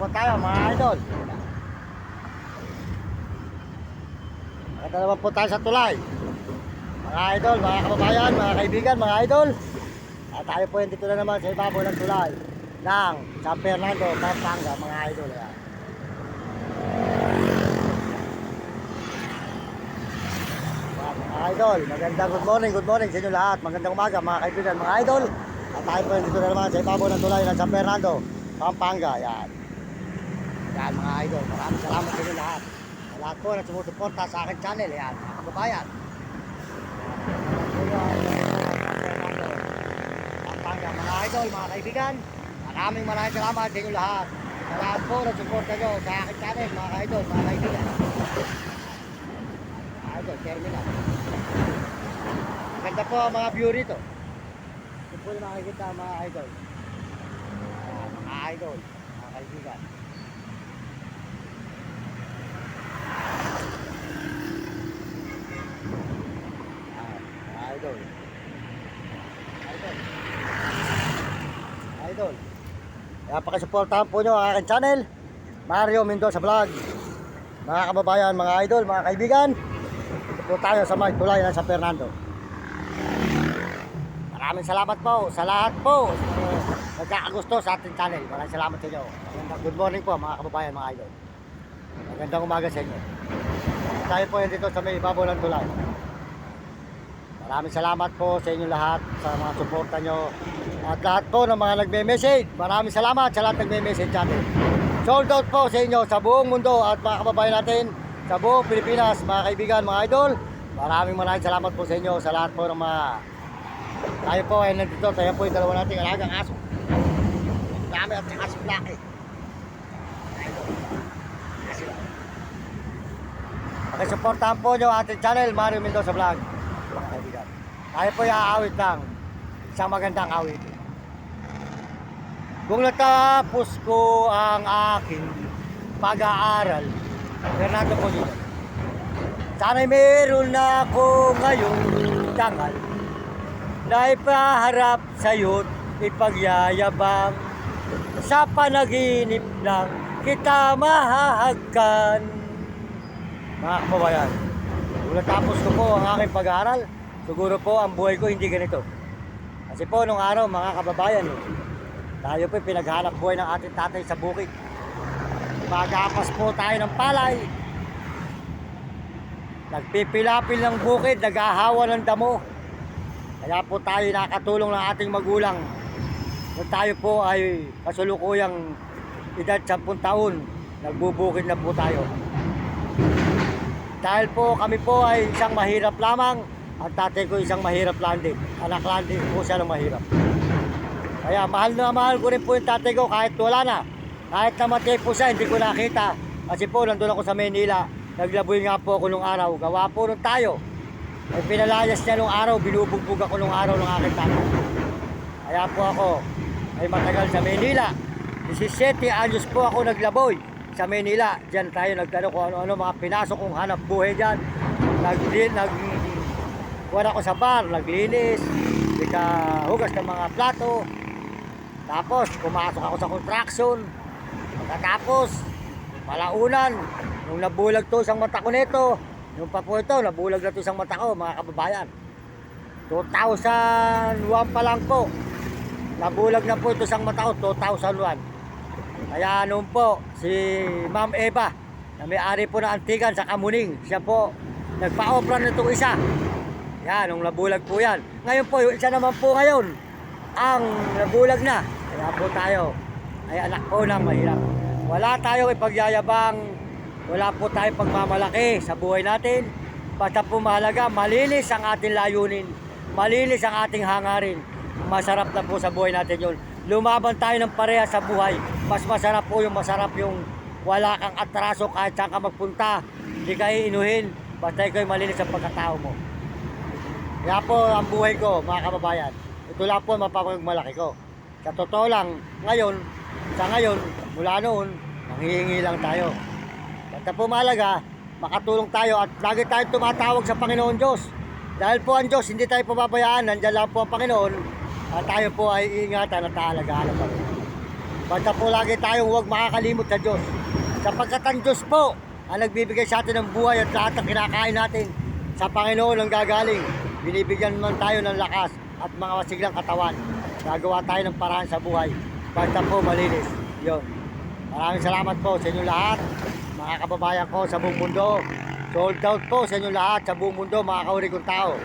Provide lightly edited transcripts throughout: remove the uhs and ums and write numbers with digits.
po tayo mga idol. Maganda naman po tayo sa tulay. Mga idol, mga kababayan, mga kaibigan, mga idol. At tayo po dito na naman sa ibabaw ng tulay ng San Fernando, Pampanga, mga idol. Yan. Mga idol, magandang good morning sa inyo lahat. Magandang umaga mga kaibigan, mga idol. At tayo po dito na naman sa ibabaw ng tulay ng San Fernando, Pampanga. Yan. Yan mga idol, maraming salamat sa inyo lahat. Sa lahat po na sumusuporta sa akin channel. Yan, mga kababayan. Pampanga, mga idol, mga kaibigan. Maraming salamat sa inyo lahat. Sa lahat po na suporta nyo sa akin channel, mga idol, mga kaibigan. Idol, terminal. Ganda po ang mga view rito. Ito po yung makikita mga idol. Mga idol, mga kaibigan. Idol. Idol. Kaya pakisuportahan po nyo ang aking channel, Mario Mendoza Vlog. Mga kababayan, mga idol, mga kaibigan. Ito po tayo sa may tulay ng San Fernando. Maraming salamat po sa lahat po nagkakagusto sa ating channel. Maraming salamat sa inyo. Good morning po mga kababayan, mga idol. Magandang umaga sa inyo. Tayo po dito sa may ibabaw ng tulay. Maraming salamat po sa inyo lahat sa mga suporta nyo at lahat po ng mga nagme-message. Maraming salamat sa lahat nagme-message natin. Sold out po sa inyo sa buong mundo at mga kababayan natin sa buong Pilipinas, mga kaibigan, mga idol. Maraming salamat po sa inyo sa lahat po ng mga tayo po ay nandito. Tayo po yung dalawa nating alagang aso. Dami at yung aso laki. Pakisuportahan po nyo ating channel, Mario Mendoza Vlog. Tayo po yung aawit lang. Isang magandang awit. Kung natapos ko ang aking pag-aaral, Fernando po dito. Sana'y meron na ako ngayong dangal na ipaharap sa'yo't ipagyayabang. Sa panaginip lang kita mahahagkan. Mga kababayan, kung natapos ko po ang aking pag-aaral, siguro po ang buhay ko hindi ganito. Kasi po nung araw mga kababayan, tayo po pinaghanap buhay ng ating tatay sa bukid. Magapas po tayo ng palay. Nagpipilapil ng bukid, nag-ahawa ng damo. Kaya po tayo nakatulong ng ating magulang. Kung tayo po ay kasulukuyang edad 10 taon, nagbubukid na po tayo. Dahil po kami po ay isang mahirap lamang, ang tatay ko isang mahirap lang din. Anak lang din po siya ng mahirap. Kaya mahal na mahal ko rin po yung tatay ko kahit wala na. Kahit namatay po siya, hindi ko nakita. Kasi po nandun ako sa Maynila. Naglaboy nga po ako nung araw. Gawa po nung tayo. Ay pinalayas niya nung araw, binubugbog ako nung araw ng aking tatay. Kaya po ako ay matagal sa Maynila. 17 anyos po ako naglaboy sa Maynila. Diyan tayo nagtano kung ano-ano mga pinasok kong hanap buhay dyan. Wala ko sa bar, naglinis, hugas ng mga plato. Tapos pumasok ako sa construction. Pagkatapos malaunan, nung nabulag to isang mata ko nito, yung pa po ito, nabulag na to isang mata ko mga kababayan. 2001 pa lang po, nabulag na po ito isang mata ko, 2001. Kaya noon po, si Ma'am Eva, na may-ari po ng Antigan sa Kamuning, siya po nagpa-opera nitong isa. Yan, nung nabulag po yan. Ngayon po, yung isa naman po ngayon, ang nabulag na. Kaya po tayo ay anak po ng mahirap. Wala tayong ipagyayabang, wala po tayong pagmamalaki sa buhay natin. Basta po mahalaga, malinis ang ating layunin, malinis ang ating hangarin. Masarap na po sa buhay natin yun. Lumaban tayo ng pareha sa buhay. Mas masarap yung wala kang atraso kahit saan ka magpunta. Hindi ka iinuhin, basta ikaw malinis ang pagkatao mo. Kaya po ang buhay ko mga kababayan, ito lang po mapapagmalaki ko. Sa totoo lang, sa ngayon, mula noon, nanghihingi lang tayo. Basta po mahalaga, makatulong tayo at lagi tayong tumatawag sa Panginoon Diyos. Dahil po ang Diyos, hindi tayo pababayaan, nandiyan lang po ang Panginoon at tayo po ay iingatan at taalagaan ng Panginoon. Basta po lagi tayong huwag makakalimot sa Diyos. Sapagkat ang Diyos po ang nagbibigay sa atin ng buhay at lahat ng kinakain natin sa Panginoon ang gagaling. Binibigyan man tayo ng lakas at mga masiglang katawan. Gagawa tayo ng paraan sa buhay. Basta po malinis. Yun. Maraming salamat po sa inyo lahat, mga kababayan ko sa buong mundo. Sold out po sa inyo lahat sa buong mundo, mga kauri kong tao.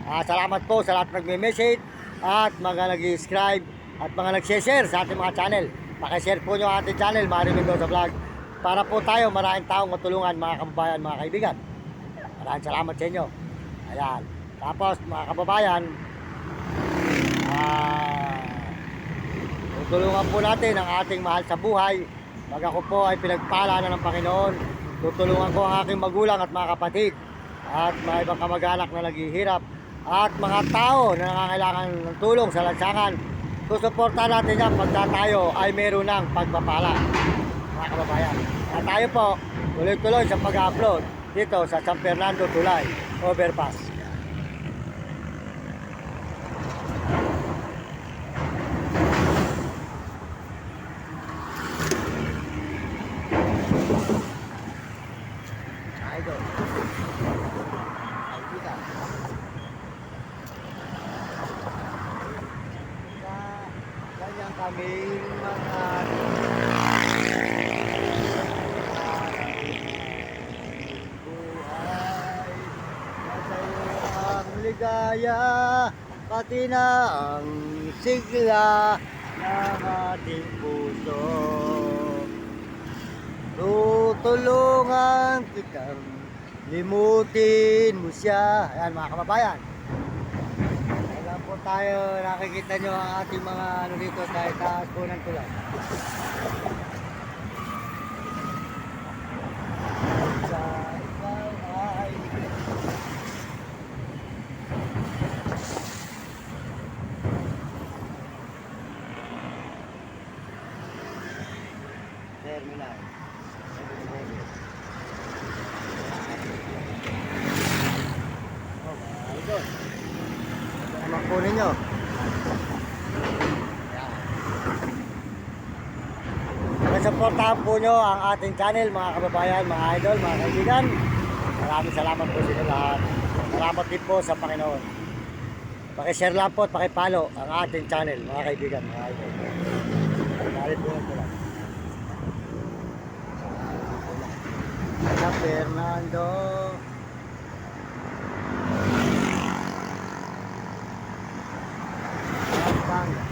Salamat po sa lahat nagme-message at mga nag-subscribe at mga nag-share sa ating mga channel. Pakishare po nyo ang ating channel, Mario Mendoza Vlog, para po tayo maraming taong matulungan, mga kababayan, mga kaibigan. Maraming salamat sa inyo. Ayan. Tapos mga kababayan, tutulungan po natin ang ating mahal sa buhay. Pag ako po ay pinagpala na ng Panginoon, tutulungan ko ang aking magulang at mga kapatid at mga ibang kamag-anak na naghihirap at mga tao na nangangailangan ng tulong sa lansangan. Susuportahan natin yan pagka tayo ay meron ng pagpapala, mga kababayan. At tayo po tuloy-tuloy sa pag-upload dito sa San Fernando Tulay Overpass. Idol. Ganyan kaming mga buhay, masaya ang ligaya, pati na ang sigla ng ating puso. Tutulungan kitang limutin mo siya. Ayan mga kababayan. Ayan po tayo, nakikita nyo ang ating mga ano dito dahil taas po ng tulay. Sa ikaw ay terminal. Idol, naman po ninyo. Supportahan po nyo ang ating channel, mga kababayan, mga idol, mga kaibigan. Maraming salamat po sa inyo lahat. Salamat din po sa Panginoon. Pakishare lang po at pakipalo ang ating channel, mga kaibigan, mga idol. Maraming po lang. San Fernando Pampanga.